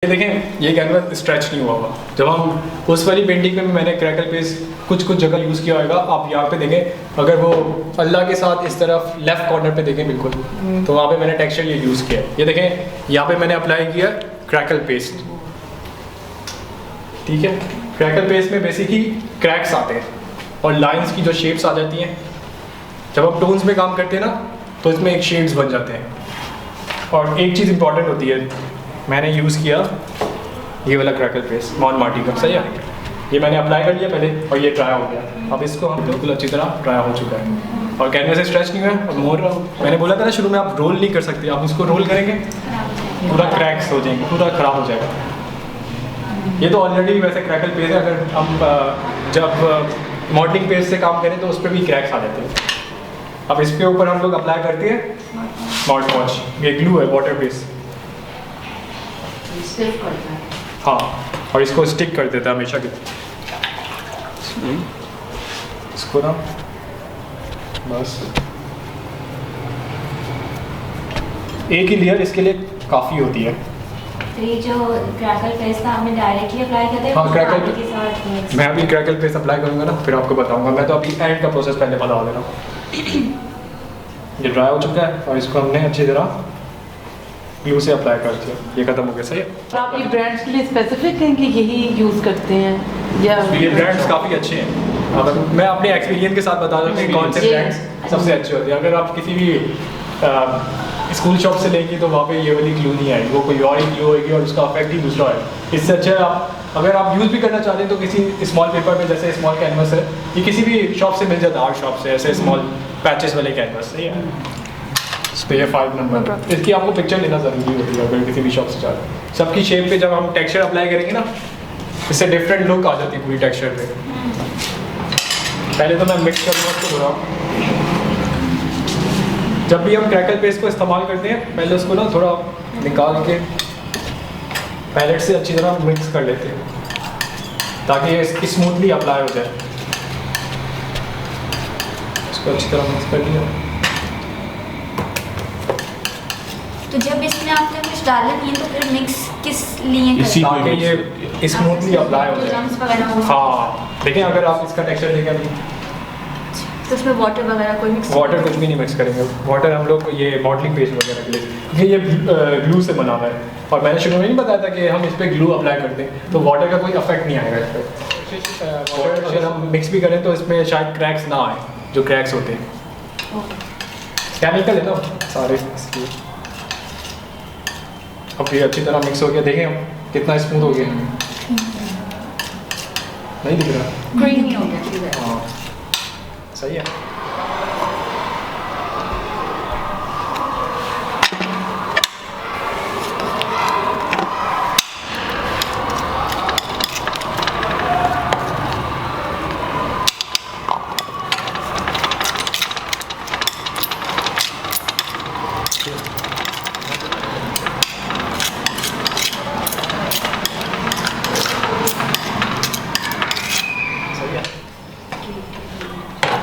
देखें ये canvas stretch नहीं हुआ हुआ। जब हम उस वाली पेंटिंग में मैंने क्रैकल पेस्ट कुछ जगह यूज़ किया होगा, आप यहाँ पे देखें अगर वो अल्लाह के साथ इस तरफ लेफ़्ट कॉर्नर पे देखें बिल्कुल, तो वहाँ पे मैंने टेक्सचर ये यूज़ किया है। ये देखें यहाँ पे मैंने अप्लाई किया क्रैकल पेस्ट, ठीक है। क्रैकल पेस्ट में बेसिकली क्रैक्स आते हैं और लाइंस की जो शेप्स आ जाती हैं, जब आप टोन्स में काम करते हैं ना तो इसमें एक शेड्स बन जाते हैं। और एक चीज़ इंपॉर्टेंट होती है, मैंने यूज़ किया ये वाला क्रैकल पेस्ट मॉन मार्टी का, सही है। ये मैंने अप्लाई कर लिया पहले और ये ड्राई हो गया। अब इसको हम बिल्कुल अच्छी तरह ड्राई हो चुका है और कैनवस से स्ट्रेच नहीं हुआ है। और मोर मैंने बोला था ना शुरू में, आप रोल नहीं कर सकते, आप उसको रोल करेंगे पूरा क्रैक्स हो जाएंगे, पूरा ख़राब हो जाएगा। ये तो ऑलरेडी वैसे क्रैकल पेस्ट है, अगर हम जब मॉडलिंग पेस्ट से काम करें तो उस पर भी क्रैक्स आ जाते हैं। अब इसके ऊपर हम लोग अप्लाई करते हैं मॉड पॉच, ये ग्लू है वाटर बेस्ड, हाँ, और इसको स्टिक कर देता है हमेशा के। इसको ना बस एक ही लेयर इसके लिए काफ़ी होती है। तो ये जो क्रैकल पेस्ट था आपने डायरेक्टली अप्लाई कर दिया? हाँ, क्रैकल के साथ मैं अभी क्रैकल पेस्ट अप्लाई करूँगा ना, फिर आपको बताऊँगा। मैं तो अभी एंड का प्रोसेस पहले बता दे रहा हूँ। ये ड्राई हो चुका है और इसको हमने अच्छी तरह ग्लू से अप्लाई कर दिया, ये खत्म हो गया, सही है। तो आप ये ब्रांड्स के लिए स्पेसिफिक हैं कि यही यूज़ करते हैं या ये ब्रांड्स काफ़ी अच्छे हैं। अगर मैं अपने एक्सपीरियंस के साथ बता दूँ कि कौन से ब्रांड्स सबसे अच्छे होते हैं। अगर आप किसी भी स्कूल शॉप से लेंगी तो वहाँ पे ये वाली ग्लू नहीं आएगी, वो कोई और ही ग्लू होगी और उसका इफेक्ट ही दूसरा है। इससे अच्छा आप अगर आप यूज़ भी करना चाहते हैं तो किसी स्मॉल पेपर में, जैसे स्मॉल कैनवस है, ये किसी भी शॉप से मिल जाता है, आर्ट शॉप से, ऐसे स्मॉल पैचेस वाले कैनवस, सही है। तो ये 5 नंबर, इसकी आपको पिक्चर लेना ज़रूरी होती है अगर किसी भी शॉप से चाहते हैं। सबकी शेप पे जब हम टेक्सचर अप्लाई करेंगे ना, इससे डिफरेंट लुक आ जाती है पूरी टेक्सचर पे। पहले तो मैं मिक्स करूँगा उसको थोड़ा। जब भी हम क्रैकल पेस्ट को इस्तेमाल करते हैं पहले उसको ना थोड़ा निकाल के पैलेट से अच्छी तरह मिक्स कर लेते हैं ताकि ये इसकी स्मूथली अप्लाई हो जाए। इसको अच्छी तरह मिक्स कर लिया। तो जब इसमें आपने कुछ डाला नहीं है तो फिर मिक्स किस लिए ताकि ये स्मूथली अप्लाई हो जाए। हाँ, देखिए अगर आप इसका टेक्सचर देखें अभी, तो उसमें वाटर वगैरह कोई मिक्स? वाटर कुछ भी नहीं मिक्स करेंगे। वाटर हम लोग ये मॉडलिंग पेस्ट वगैरह के लिए, ये ग्लू से बना हुआ है। और मैंने शुरू में नहीं बताया था कि हम इस पर ग्लू अप्लाई करते हैं तो वाटर का कोई इफेक्ट नहीं आएगा इस पर। वाटर अगर हम मिक्स भी करें तो इसमें शायद क्रैक्स ना आए, जो क्रैक्स होते हैं। केमिकल है ना सारे इसलिए। अब ये अच्छी तरह मिक्स हो गया, देखें हम कितना स्मूथ हो गया, नहीं दिख रहा? क्रीमी हो गया। हाँ, सही है।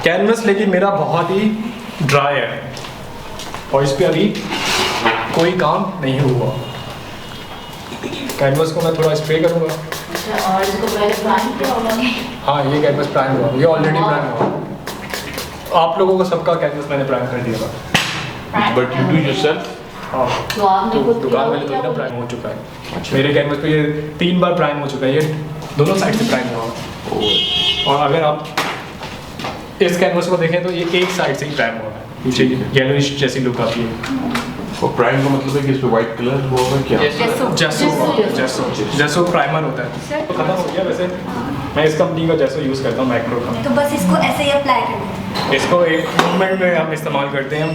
कैनवस लेकिन मेरा बहुत ही ड्राई है और इस पे अभी कोई काम नहीं हुआ। कैनवस को मैं थोड़ा स्प्रे करूँगा। और इसको पहले प्राइम किया होगा? हाँ, ये कैनवस प्राइम हुआ, ये ऑलरेडी प्राइम हुआ। आप लोगों को सबका कैनवस मैंने प्राइम कर दिया था। But you do yourself? हाँ, तो आपने तो खुद दुकान वाले तो प्राइम हो चुका है। मेरे कैनवस पे ये 3 बार प्राइम हो चुका है, ये दोनों साइड से प्राइम हुआ। और अगर आप इस कैनवस को देखें तो ये एक साइड से ही प्राइम हुआ है, नीचे येलोइश जैसी लुक आती है। और प्राइम का मतलब है कि इस पे व्हाइट कलर हुआ है क्या? जैसो प्राइमर होता है। तो खत्म हो गया। वैसे मैं इस कंपनी का जैसो यूज़ करता हूँ, मैक्रो का। तो बस इसको ऐसे ही अप्लाई कर दें? इसको एक मूवमेंट में हम इस्तेमाल करते हैं, हम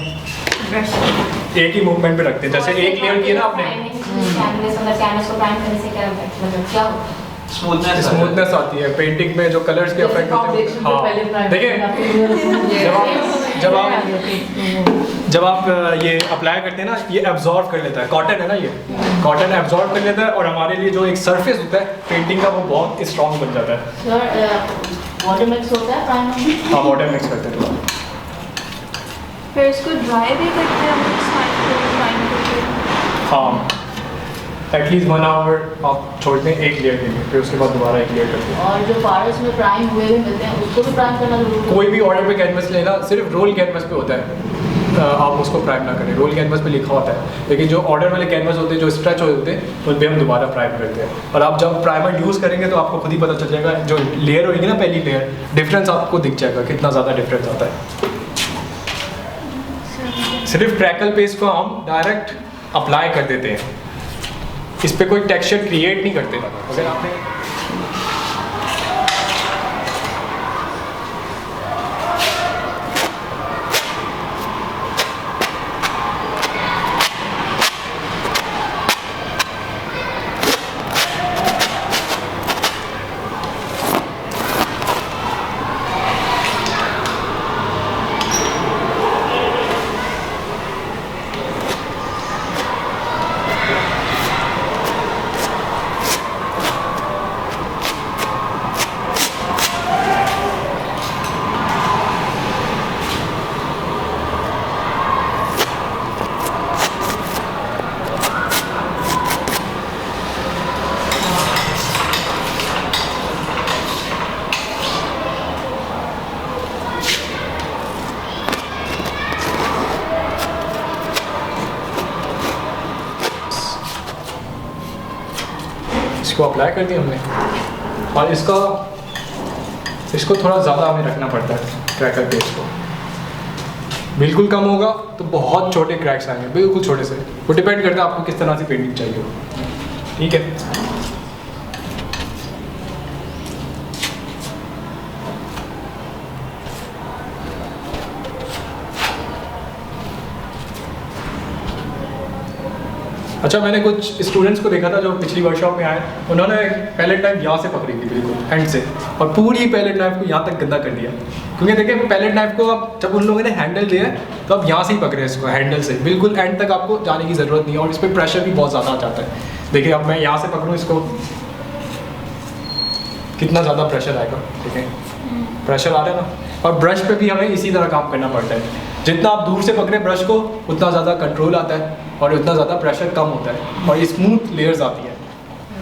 एक ही मूवमेंट में रखते हैं। जैसे एक लेयर की ना आपने, कैनवस को प्राइम करने से क्या मतलब क्या होता है? स्मूथनेस आती है पेंटिंग में, जो कलर्स के इफेक्ट होते हैं। हाँ, देखिए जब आप ये अप्लाई करते हैं ना, ये एब्जॉर्ब कर लेता है। कॉटन है ना, ये कॉटन एब्जॉर्ब कर लेता है और हमारे लिए जो एक सरफेस होता है पेंटिंग का, वो बहुत स्ट्रॉन्ग बन जाता है। सर वाटर मिक्स होता है प्राइम में? हाँ, वाटर मिक्स करते हैं। फिर इसको ड्राई भी करते हैं हम, हाँ, एटलीस्ट 1 आवर आप छोड़ते हैं, एक लेयर देंगे, फिर उसके बाद दोबारा एक लेयर करते हैं। और जो पार्ट्स में प्राइम हुए हुए मिलते हैं उसको भी प्राइम करना जरूरी है? कोई भी ऑर्डर पे कैनवस लेना, सिर्फ रोल कैनवस पे होता है, आप उसको प्राइम ना करें, रोल कैनवस पे लिखा होता है। लेकिन जो ऑर्डर वाले कैनवस होते हैं, जो स्ट्रेच होते हैं, उन पर हम दोबारा प्राइम करते हैं। और आप जब प्राइमर यूज़ करेंगे तो आपको खुद ही पता चल जाएगा, जो लेयर होगी ना पहली लेयर, डिफरेंस आपको दिख जाएगा कितना ज़्यादा डिफरेंस आता है। सिर्फ क्रैकल पेस्ट को हम डायरेक्ट अप्लाई कर देते हैं, इस पर कोई टेक्सचर क्रिएट नहीं करते। अगर आपने इसको अप्लाई कर दिया हमने, और इसको थोड़ा ज़्यादा हमें रखना पड़ता है क्रैकल पेस्ट को। बिल्कुल कम होगा तो बहुत छोटे क्रैक्स आएंगे, बिल्कुल छोटे से। वो डिपेंड करता है आपको किस तरह से पेंटिंग चाहिए हो। ठीक है, अच्छा, मैंने कुछ स्टूडेंट्स को देखा था जो पिछली वर्कशॉप में आए, उन्होंने पैलेट नाइफ यहाँ से पकड़ी थी बिल्कुल हैंड से, और पूरी पैलेट नाइफ को यहाँ तक गंदा कर दिया। क्योंकि देखिए पैलेट नाइफ को अब जब उन लोगों ने हैंडल लिया है तो अब यहाँ से ही पकड़े इसको, हैंडल से बिल्कुल एंड तक आपको जाने की ज़रूरत नहीं है, और इस पर प्रेशर भी बहुत ज़्यादा आ जाता है। देखिए अब मैं यहाँ से पकड़ूँ इसको, कितना ज़्यादा प्रेशर आएगा, ठीक है, प्रेशर आ रहा है ना। और ब्रश पे भी हमें इसी तरह काम करना पड़ता है, जितना आप दूर से पकड़े ब्रश को उतना ज़्यादा कंट्रोल आता है और उतना ज़्यादा प्रेशर कम होता है और स्मूथ लेयर्स आती है।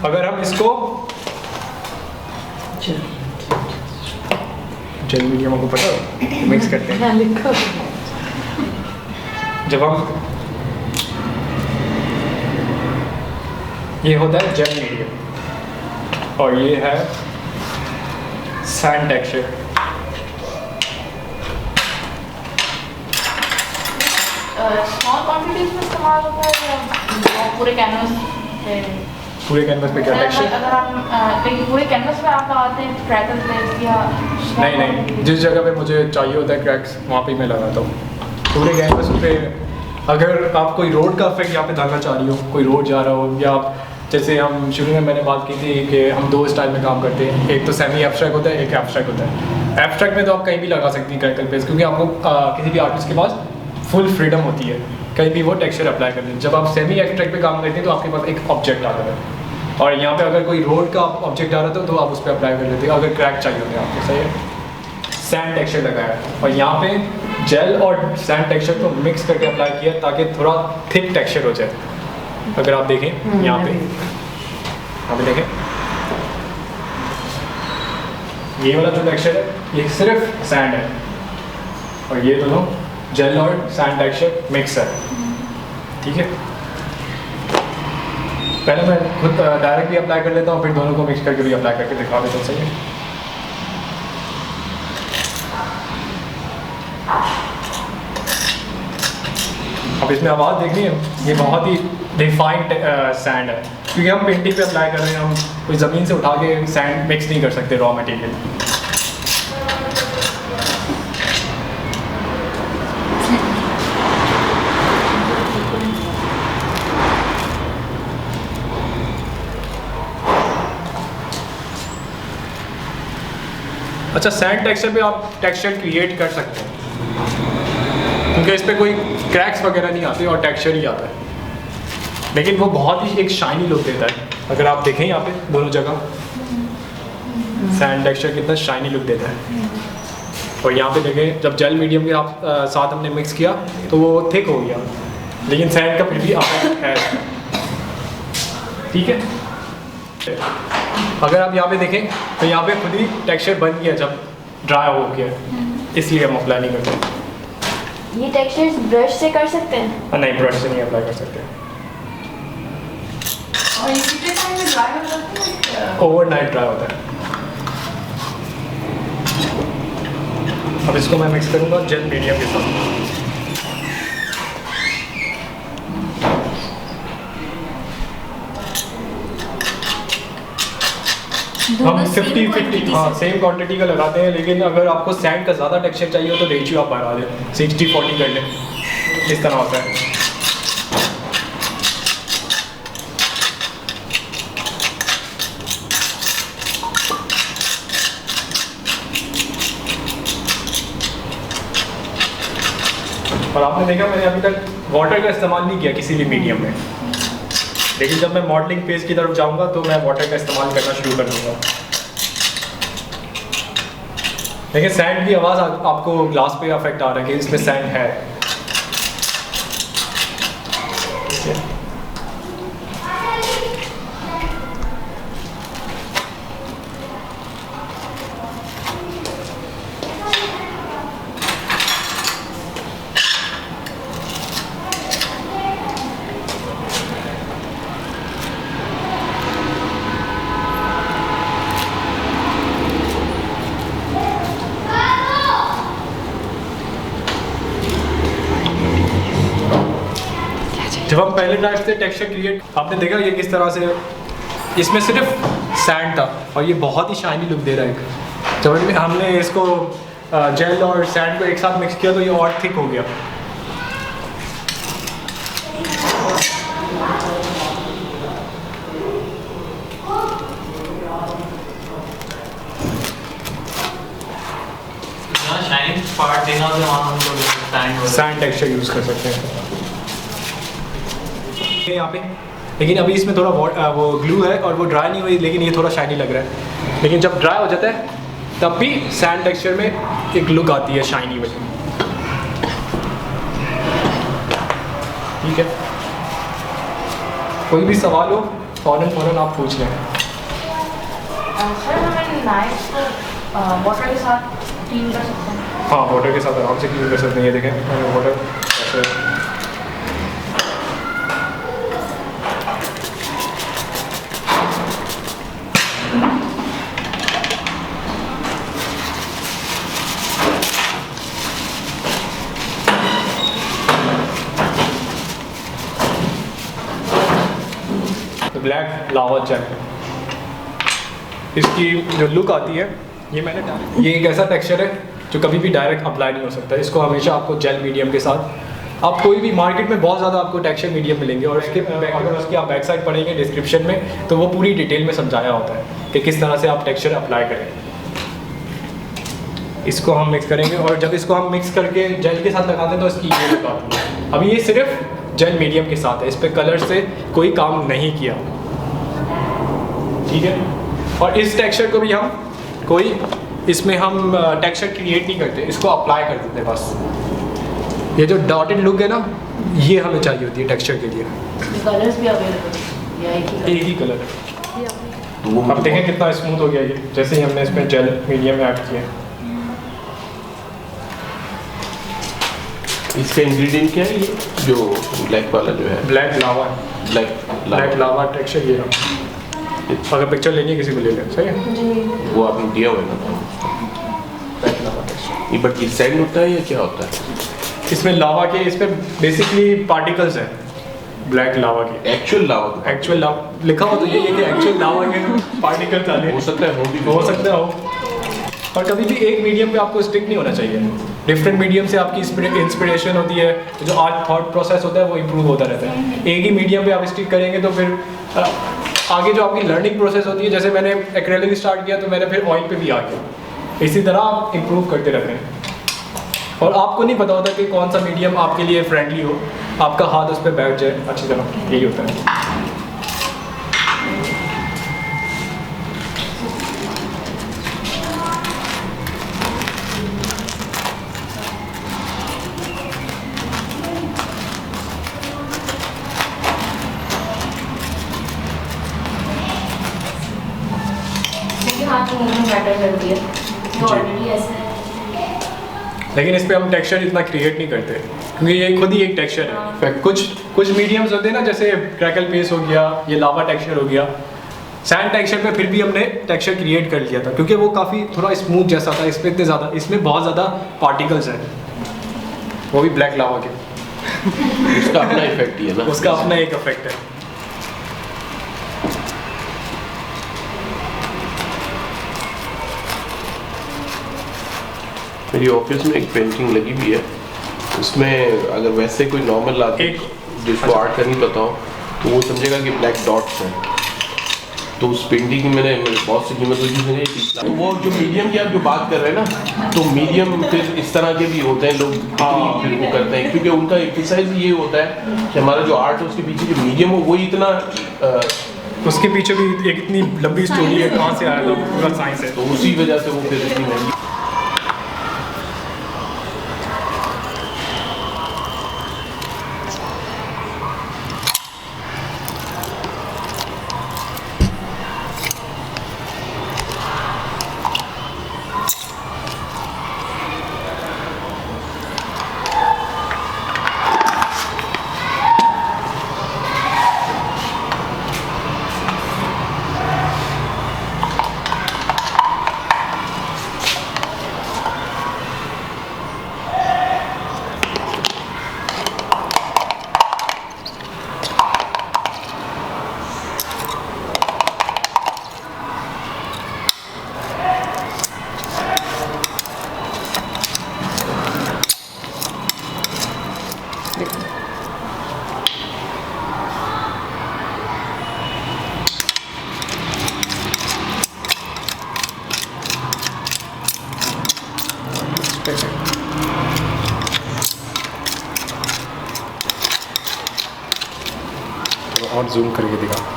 अगर हम इसको जेल मीडियम को पता मिक्स करते हैं, जब हम ये होता है जेल मीडियम और ये है सैंड टेक्सचर। स्मॉल क्वांटिटीज में इस्तेमाल होता है या पूरे कैनवस पे? पूरे कैनवस पे क्या टेक्सचर? अगर हम लेकिन पूरे कैनवस पे आप लगाते हैं क्रैकल पेस्ट या? नहीं, जिस जगह पे मुझे चाहिए होता है क्रैक्स वहाँ पे मैं लगाता हूँ। पूरे कैनवस पे अगर आप कोई रोड का इफेक्ट यहाँ पे धागा चाह रही हो, कोई रोड जा रहा हो, या आप जैसे हम शुरू में मैंने बात की थी कि हम दो स्टाइल में काम करते हैं, एक तो सेमी एब्स्ट्रैक्ट होता है, एक एब्स्ट्रैक्ट होता है। एब्स्ट्रैक्ट में तो आप कहीं भी लगा सकती हैं क्रैकल पेस्ट, क्योंकि आपको किसी भी आर्टिस्ट के पास फुल फ्रीडम होती है, कहीं भी वो टेक्सचर अप्लाई करते हैं। जब आप सेमी एब्स्ट्रैक्ट पे काम करते हैं तो आपके पास एक ऑब्जेक्ट आता है, और यहाँ पे अगर कोई रोड का ऑब्जेक्ट आ रहा था तो आप उस पर अप्लाई कर लेते हैं अगर क्रैक चाहिए होते हैं आपको। सही है, सैंड टेक्सचर लगाया और यहाँ पे जेल और सैंड टेक्सचर को मिक्स करके अप्लाई किया ताकि थोड़ा थिक टेक्सचर हो जाए। अगर आप देखें यहाँ पे देखें, ये वाला जो टेक्सचर है ये सिर्फ सैंड है, और ये दोनों जेल और सैंड टेक्सचर मिक्स है। ठीक है, पहले मैं खुद डायरेक्ट भी अप्लाई कर लेता हूँ, फिर दोनों को मिक्स करके भी अप्लाई करके दिखा देता हूँ। सही है, अब इसमें आवाज़ देखनी है, ये बहुत ही डिफाइंड सैंड है, क्योंकि हम पेंटिंग पे अप्लाई कर रहे हैं, हम कोई ज़मीन से उठा के सैंड मिक्स नहीं कर सकते रॉ मटेरियल। अच्छा, सैंड टेक्सचर पे आप टेक्सचर क्रिएट कर सकते हैं, क्योंकि इस पर कोई क्रैक्स वगैरह नहीं आते और टेक्सचर ही आता है, लेकिन वो बहुत ही एक शाइनी लुक देता है। अगर आप देखें यहाँ पे दोनों जगह सैंड टेक्सचर कितना शाइनी लुक देता है, और यहाँ पे देखें जब जेल मीडियम के साथ हमने मिक्स किया तो वो थिक हो गया, लेकिन सैंड का फिर भी आता है। ठीक है। अगर आप यहाँ पे देखें तो यहाँ पे खुद ही टेक्सचर बन गया जब ड्राई हो गया, इसलिए हम अप्लाई नहीं करते। ये टेक्सचर्स ब्रश से कर सकते हैं? नहीं, ब्रश से नहीं अप्लाई कर सकते। और ये कितने टाइम में ड्राई हो जाता है? ओवरनाइट ड्राई होता है। अब इसको मैं मिक्स करूँगा जेल मीडियम के साथ। हम 50-50 हाँ सेम क्वांटिटी का लगाते हैं, लेकिन अगर आपको सैंड का ज़्यादा टेक्सचर चाहिए हो तो रेशियो आप बढ़ा दें, 60-40 कर लें, इस तरह होता है। और आपने देखा मैंने अभी तक वाटर का इस्तेमाल नहीं किया किसी भी मीडियम में, लेकिन जब मैं मॉडलिंग पेज की तरफ जाऊंगा तो मैं वाटर का इस्तेमाल करना शुरू कर दूंगा। देखिए सैंड की आवाज़ आपको ग्लास पे अफेक्ट आ रहा है कि इसमें सैंड है। जब हम पहले ड्राइव से टेक्सचर क्रिएट, आपने देखा ये किस तरह से इसमें सिर्फ सैंड था और ये बहुत ही शाइनी लुक दे रहा है। जब हमने इसको जेल और सैंड को एक साथ मिक्स किया तो ये और थिक हो गया। शाइनिंग पार्ट देना हो तो वहाँ हम लोग सैंड टेक्सचर यूज़ कर सकते हैं यहाँ पे। लेकिन अभी इसमें थोड़ा वो ग्लू है और वो ड्राई नहीं हुई, लेकिन ये थोड़ा शाइनी लग रहा है। लेकिन जब ड्राई हो जाता है तब भी सैंड टेक्सचर में एक लुक आती है शाइनी वाली। ठीक है, कोई भी सवाल हो फ़ौरन आप पूछ लें। सर हमें नाइफ को वाटर के साथ क्लीन कर सकते हैं? हाँ, वाटर के साथ आराम से क्लीन कर सकते हैं। ये देखें मैंने वाटर ऐसे ब्लैक लावा जेल, इसकी जो लुक आती है ये ये एक ऐसा टेक्सचर है जो कभी भी डायरेक्ट अप्लाई नहीं हो सकता। इसको हमेशा आपको जेल मीडियम के साथ, आप कोई भी मार्केट में बहुत ज़्यादा आपको टेक्सचर मीडियम मिलेंगे और इसके अगर उसकी आप बैक साइड पढ़ेंगे डिस्क्रिप्शन में तो वो पूरी डिटेल में समझाया होता है कि किस तरह से आप टेक्सचर अप्लाई करें। इसको हम मिक्स करेंगे और जब इसको हम मिक्स करके जेल के साथ लगाते हैं तो इसकी ये लुक आती है। अभी ये सिर्फ जेल मीडियम के साथ है, इस पर कलर से कोई काम नहीं किया। ठीक है, और इस टेक्सचर को भी हम कोई इसमें हम टेक्सचर क्रिएट नहीं करते, इसको अप्लाई कर देते हैं बस। ये जो डॉटेड लुक है ना, ये हमें चाहिए होती है टेक्सचर के लिए। कलर्स भी अवेलेबल है या एक ही कलर है। तो वो अब देखें कितना स्मूथ हो गया ये, जैसे ही हमने इसमें जेल मीडियम ऐड किया। इसका इंग्रेडिएंट क्या है? ये जो ब्लैक वाला जो है, ब्लैक लावा है, ब्लैक लावा टेक्सचर ये है। अगर पिक्चर लेनी है किसी को ले लें, सही है। वो आपने दिया हुआ है ना? ब्लैक लावा टेक्सचर। ये बट ये सैंड होता है या क्या होता है? इसमें लावा के, इसमें बेसिकली पार्टिकल्स हैं ब्लैक लावा के। एक्चुअल लावा? एक्चुअल लावा लिखा हो तो ये कि एक्चुअल लावा के पार्टिकल्स आने हो सकता है, हो सकता हो। और कभी भी एक मीडियम पे आपको स्टिक नहीं होना चाहिए। डिफरेंट मीडियम से आपकी इंस्पिरेशन होती है, जो आज थॉट प्रोसेस होता है वो इम्प्रूव होता रहता है। एक ही मीडियम पे आप स्टिक करेंगे तो फिर आगे जो आपकी लर्निंग प्रोसेस होती है, जैसे मैंने एक्रेलिक स्टार्ट किया तो मैंने फिर ऑयल पे भी आ गया। इसी तरह आप इम्प्रूव करते रहते हैं और आपको नहीं पता होता कि कौन सा मीडियम आपके लिए फ्रेंडली हो, आपका हाथ उस पर बैठ जाए अच्छी तरह, यही होता है। हाथ मूवमेंट मैटर करती है जो जी। ऑलरेडी ऐसा है। लेकिन इस पे हम टेक्सचर इतना क्रिएट नहीं करते क्योंकि ये खुद ही एक टेक्सचर है। कुछ मीडियम्स होते हैं ना, जैसे क्रैकल पेस्ट हो गया, ये लावा टेक्सचर हो गया, सैंड टेक्सचर पे फिर भी हमने टेक्सचर क्रिएट कर लिया था क्योंकि वो काफ़ी थोड़ा स्मूथ जैसा था। इस पे इतने ज़्यादा, इसमें बहुत ज़्यादा पार्टिकल्स हैं, वो भी ब्लैक लावा के। उसका अपना इफेक्ट ही है ना, उसका अपना एक इफेक्ट है। मेरी ऑफिस में एक पेंटिंग लगी हुई है, उसमें अगर वैसे कोई नॉर्मल आदमी जिसको आर्ट का नहीं पता हो तो वो समझेगा कि ब्लैक डॉट्स हैं। तो उस पेंटिंग की मैंने मेरे बॉस से कीमत हुई, मैंने तो वो जो मीडियम की आप जो बात कर रहे हैं ना, तो मीडियम फिर इस तरह के भी होते हैं लोग, फिर वो करते हैं क्योंकि उनका एक्सरसाइज ये होता है कि हमारा जो आर्ट है उसके पीछे जो मीडियम हो वही इतना उसके पीछे भी एक इतनी लंबी स्टोरी है, कहाँ से आया था, पूरा साइंस है। तो उसी वजह से वो फिर इतनी महंगी। और जूम करके दिखा।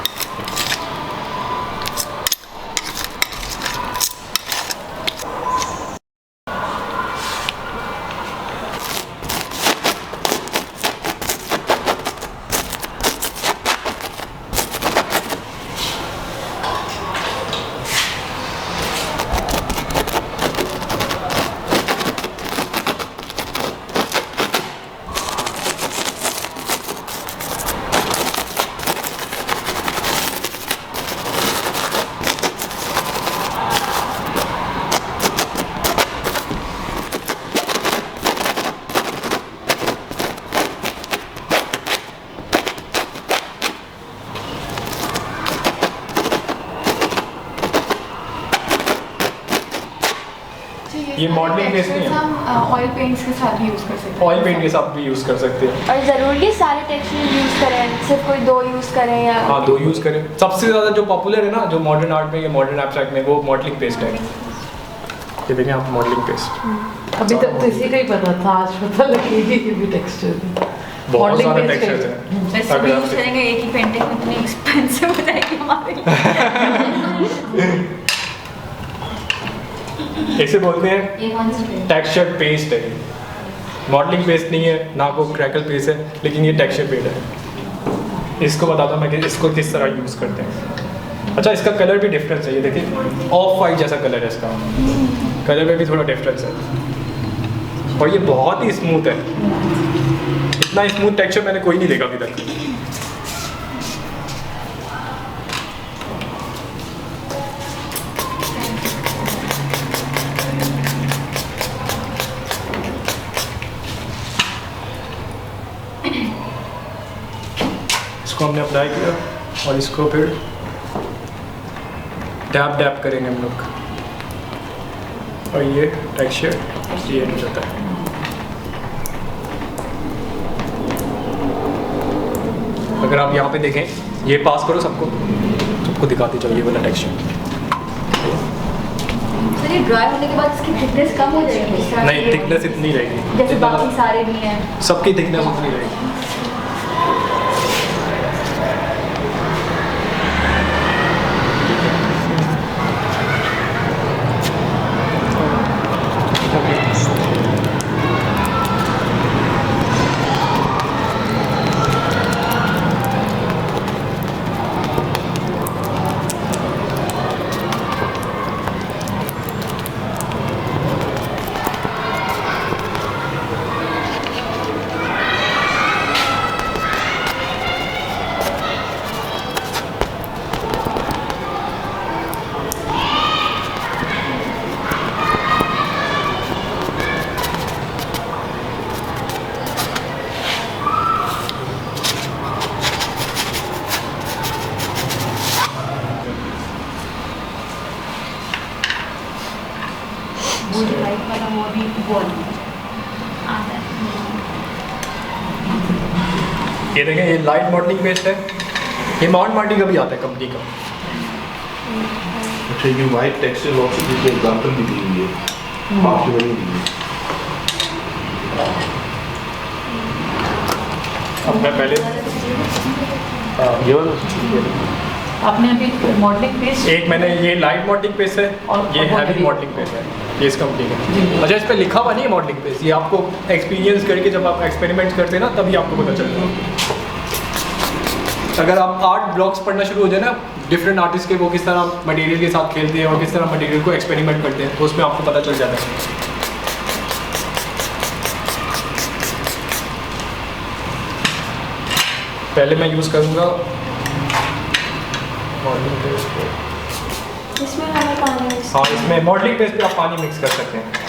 ये मॉडलिंग बेस नहीं है, हम ऑयल पेंट्स के साथ भी यूज़ कर सकते हैं। ऑयल पेंट के साथ भी यूज़ कर सकते हैं। और ज़रूरी है सारे टेक्सचर यूज़ करें, सिर्फ कोई दो यूज़ करें या हाँ, दो यूज़ करें। सबसे ज़्यादा जो पॉपुलर है ना, जो मॉडर्न आर्ट में या मॉडर्न एब्स्ट्रैक्ट में, वो मॉडलिंग पेस्ट है। ये देखें आप, मॉडलिंग पेस्ट। अभी तक तो इसी का ही पता था, आज पता लगेगी ये भी टेक्सचर बहुत Modeling सारे paste टेक्सचर्स है। हैं। वैसे भी यूज़ करेंगे एक ही पेंटिंग इतनी एक्सपेंसिव हो जाएगी हमारी। इसे बोलते हैं ये कौन सी पेंटिंग? टेक्सचर पेस्ट है। मॉडलिंग पेस्ट नहीं है ना, को क्रैकल पेस्ट है, लेकिन ये टेक्सचर पेस्ट है। इसको बताता हूँ मैं कि इसको किस तरह यूज़ करते हैं। अच्छा, इसका कलर भी डिफरेंस है, ये देखिए ऑफ वाइट जैसा कलर है इसका, कलर में भी थोड़ा डिफरेंस है। और ये बहुत ही स्मूथ है, इतना स्मूथ टेक्सचर मैंने कोई नहीं देखा अभी तक। इसको हमने अप्लाई किया और इसको फिर डैप डैप करेंगे हम लोग, और ये टेक्सचर ये हो जाता है। अगर आप यहाँ पे देखें, ये पास करो सबको दिखाते चलो ये वाला टेक्सचर। सर ये ड्राई होने के बाद इसकी थिकनेस कम हो जाएगी? नहीं, थिकनेस इतनी रहेगी जैसे बाकी सारे भी हैं। सबकी थिकनेस उतनी रहेगी। जो लाइट वाला वो अभी वो नहीं है। आता है। ये देखें, ये लाइट मॉडलिंग बेस्ड है। ये माउंट मार्टी का भी आता है कंपनी का। अच्छा, ये वाइट टेक्सचर लॉक की जिसमें एग्जांपल भी दी हुई है, हाफ में नहीं दी हुई। अब मैं पहले ये वाला आपने अभी मॉडलिंग पेस्ट एक मैंने ये लाइट मॉडलिंग पेस्ट है और ये और हैवी body- मॉडलिंग पेस्ट है, ये इस कंपनी का। जी। अच्छा, इस पे लिखा हुआ नहीं है मॉडलिंग पेस्ट, ये आपको एक्सपीरियंस करके जब आप एक्सपेरिमेंट करते हैं ना तभी आपको पता चलता है। अगर आप आर्ट ब्लॉग्स पढ़ना शुरू हो जाए ना डिफरेंट आर्टिस्ट के, वो किस तरह मटेरियल के साथ खेलते हैं और किस तरह मटेरियल को एक्सपेरिमेंट करते हैं, तो उसमें आपको पता चल जाता है। पहले मैं यूज़ करूँगा मॉडलिंग पेस्ट। इसमें हमें पानी मिक्स हाँ, इसमें मॉडलिंग पेस्ट पे आप पानी मिक्स कर सकते हैं।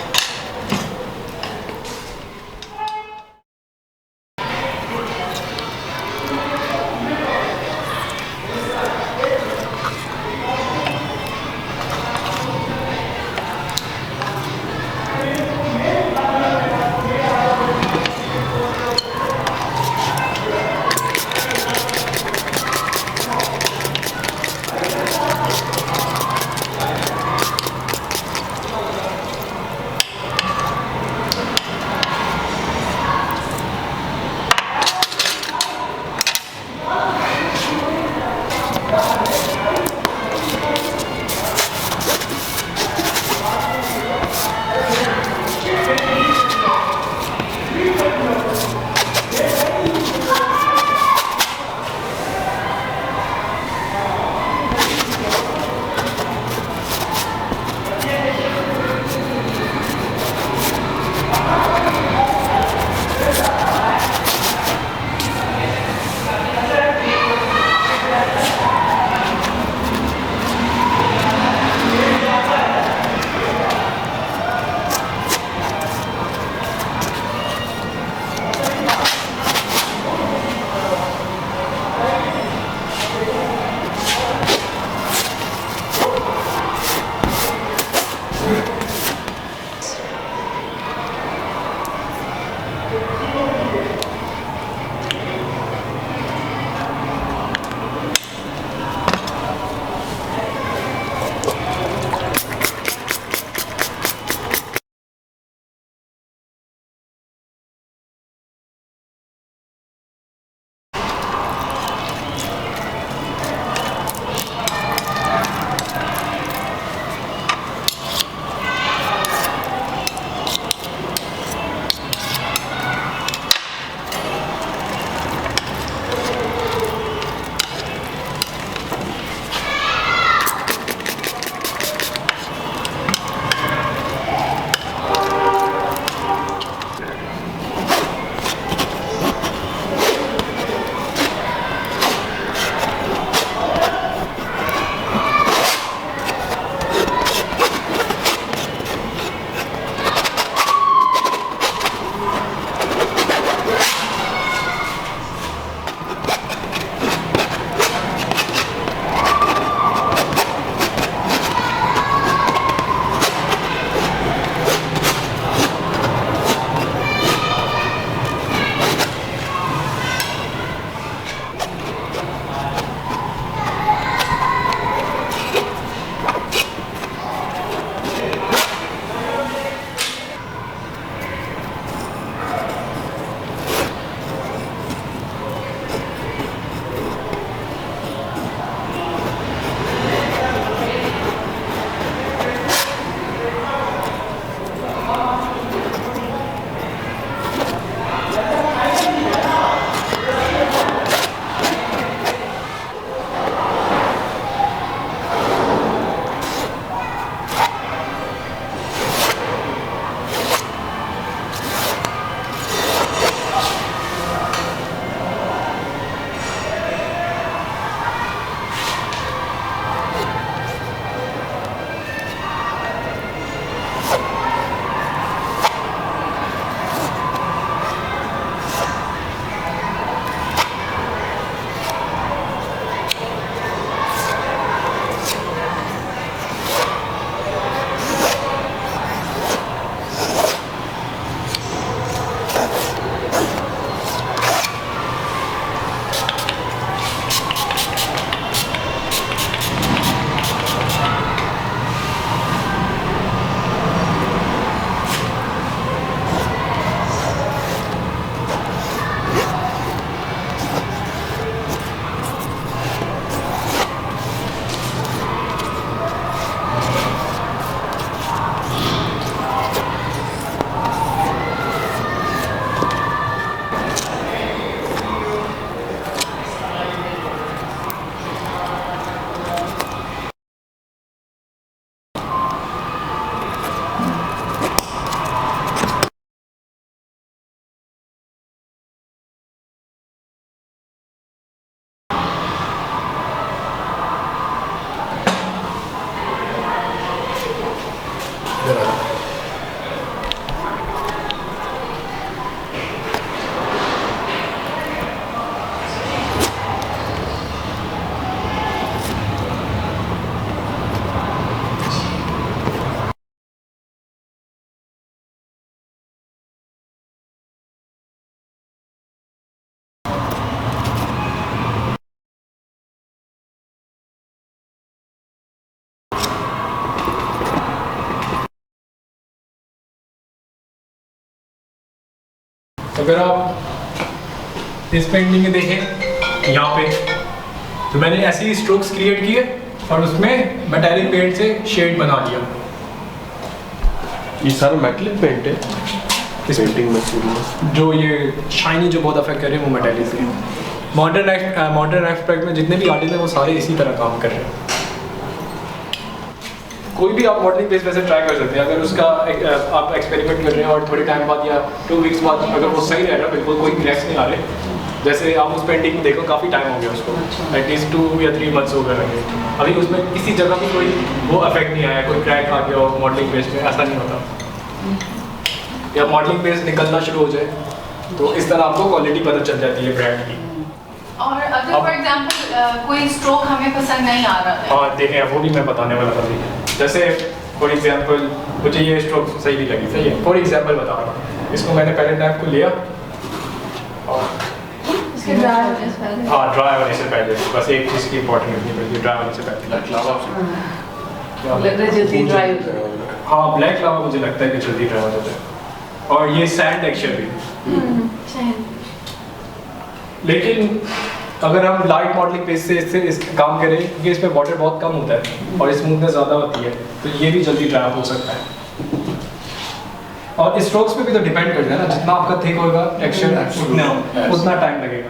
तो अगर आप इस पेंटिंग में देखें यहाँ पे, तो मैंने ऐसे ही स्ट्रोक्स क्रिएट किए और उसमें मेटालिक पेंट से शेड बना लिया। ये सारा मेटलिक पेंट है इस पेंटिंग में पूरी। जो ये शाइनी जो बहुत अफेक्ट कर रहे हैं वो मेटालिक से। मॉडर्न एस्पेक्ट में जितने भी आर्टिस्ट हैं वो सारे इसी तरह काम कर रहे हैं। कोई भी आप मॉडलिंग बेस वैसे ट्राई कर सकते हैं, अगर उसका आप एक्सपेरिमेंट कर रहे हैं और थोड़े टाइम बाद या 2 वीक्स बाद अगर वो सही रह रहा है, बिल्कुल कोई क्रैक्स नहीं आ रहे, जैसे आप उस पेंटिंग में देखो काफ़ी टाइम हो गया उसको, एटलीस्ट 2 या 3 मंथ्स हो गए लगे, अभी उसमें किसी जगह भी कोई वो अफेक्ट नहीं आया, कोई क्रैक आ गया हो मॉडलिंग बेस में, ऐसा नहीं होता। या मॉडलिंग बेस निकलना शुरू हो जाए तो इस तरह आपको क्वालिटी पता चल जाती है ब्रांड की। और अगर फॉर एग्जांपल कोई स्ट्रोक हमें पसंद नहीं आ रहा है, हाँ देखें, वो भी मैं बताने वाला था। जैसे फॉर एग्जांपल मुझे ये स्ट्रोक सही नहीं लगी, सही है, फॉर एग्जांपल बता रहा हूँ, इसको मैंने पहले टाइप को लिया और इसके ड्राई होने से पहले, हाँ ड्राई होने से पहले, बस एक चीज़ की इंपॉर्टेंट होती है, ड्राई होने से पहले। लग रहा है जल्दी ड्राई हो जाए। हाँ ब्लैक लावा मुझे लगता है कि जल्दी ड्राई हो जाता है, और ये सैंड टेक्सचर भी। लेकिन अगर हम लाइट मॉडलिंग पेज से इस काम करें, क्योंकि इसमें वाटर बहुत कम होता है और स्मूथनेस ज़्यादा होती है, तो ये भी जल्दी ड्राई हो सकता है। और स्ट्रोक्स पे भी तो डिपेंड करता है ना, जितना आपका थिक होगा टेक्सचर उतना टाइम लगेगा।